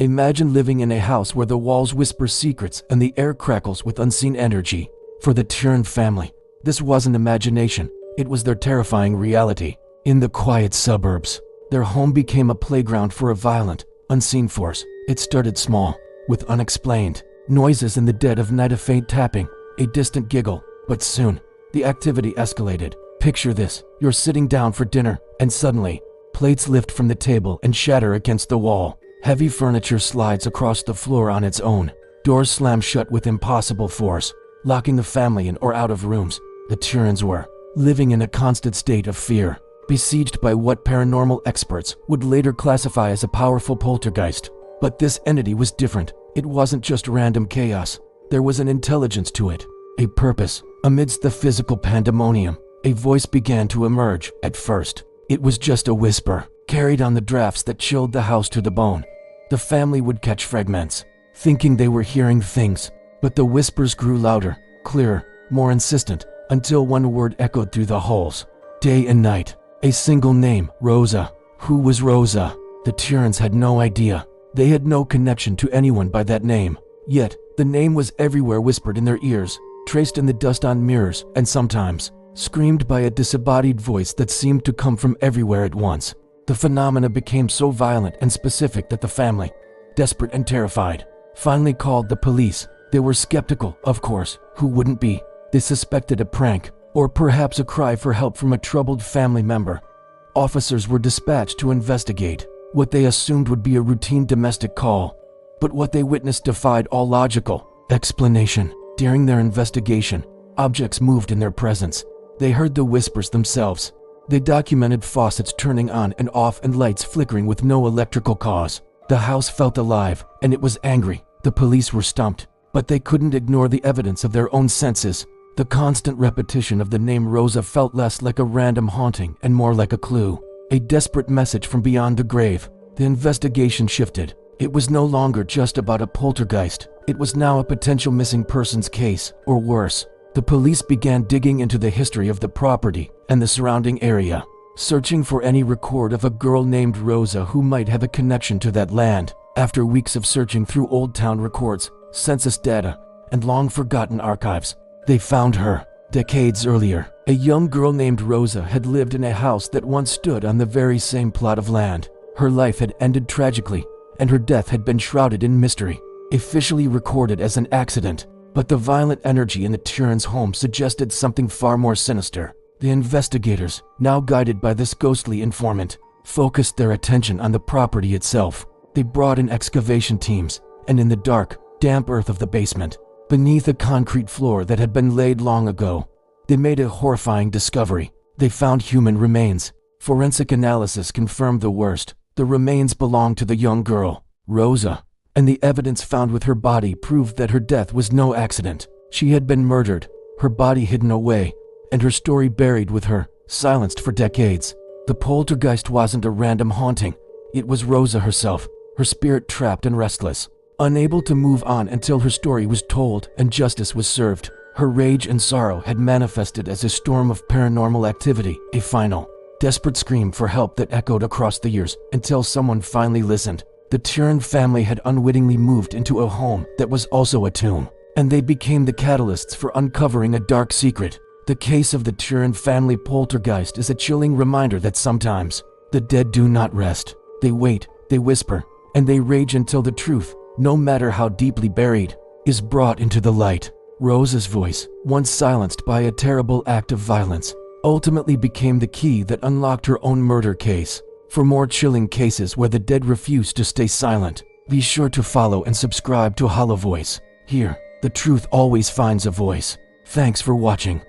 Imagine living in a house where the walls whisper secrets and the air crackles with unseen energy. For the Turin family, this wasn't imagination, it was their terrifying reality. In the quiet suburbs, their home became a playground for a violent, unseen force. It started small, with unexplained noises in the dead of night, a faint tapping, a distant giggle, but soon, the activity escalated. Picture this, you're sitting down for dinner, and suddenly, plates lift from the table and shatter against the wall. Heavy furniture slides across the floor on its own. Doors slam shut with impossible force, locking the family in or out of rooms. The Turins were living in a constant state of fear, besieged by what paranormal experts would later classify as a powerful poltergeist. But this entity was different. It wasn't just random chaos. There was an intelligence to it, a purpose. Amidst the physical pandemonium, a voice began to emerge. At first, it was just a whisper, carried on the drafts that chilled the house to the bone. The family would catch fragments, thinking they were hearing things, but the whispers grew louder, clearer, more insistent, until one word echoed through the halls. Day and night, a single name, Rosa. Who was Rosa? The Turins had no idea. They had no connection to anyone by that name. Yet, the name was everywhere, whispered in their ears, traced in the dust on mirrors, and sometimes screamed by a disembodied voice that seemed to come from everywhere at once. The phenomena became so violent and specific that the family, desperate and terrified, finally called the police. They were skeptical, of course. Who wouldn't be? They suspected a prank, or perhaps a cry for help from a troubled family member. Officers were dispatched to investigate what they assumed would be a routine domestic call. But what they witnessed defied all logical explanation. During their investigation, objects moved in their presence. They heard the whispers themselves. They documented faucets turning on and off and lights flickering with no electrical cause. The house felt alive, and it was angry. The police were stumped, but they couldn't ignore the evidence of their own senses. The constant repetition of the name Rosa felt less like a random haunting and more like a clue, a desperate message from beyond the grave. The investigation shifted. It was no longer just about a poltergeist. It was now a potential missing persons case, or worse. The police began digging into the history of the property and the surrounding area, searching for any record of a girl named Rosa who might have a connection to that land. After weeks of searching through old town records, census data, and long-forgotten archives, they found her. Decades earlier, a young girl named Rosa had lived in a house that once stood on the very same plot of land. Her life had ended tragically, and her death had been shrouded in mystery, officially recorded as an accident. But the violent energy in the Turin's home suggested something far more sinister. The investigators, now guided by this ghostly informant, focused their attention on the property itself. They brought in excavation teams, and in the dark, damp earth of the basement, beneath a concrete floor that had been laid long ago, they made a horrifying discovery. They found human remains. Forensic analysis confirmed the worst. The remains belonged to the young girl, Rosa, and the evidence found with her body proved that her death was no accident. She had been murdered, her body hidden away, and her story buried with her, silenced for decades. The poltergeist wasn't a random haunting. It was Rosa herself, her spirit trapped and restless, unable to move on until her story was told and justice was served. Her rage and sorrow had manifested as a storm of paranormal activity, a final, desperate scream for help that echoed across the years until someone finally listened. The Turin family had unwittingly moved into a home that was also a tomb, and they became the catalysts for uncovering a dark secret. The case of the Turin family poltergeist is a chilling reminder that sometimes the dead do not rest. They wait, they whisper, and they rage until the truth, no matter how deeply buried, is brought into the light. Rosa's voice, once silenced by a terrible act of violence, ultimately became the key that unlocked her own murder case. For more chilling cases where the dead refuse to stay silent, be sure to follow and subscribe to Hollow Voice. Here, the truth always finds a voice. Thanks for watching.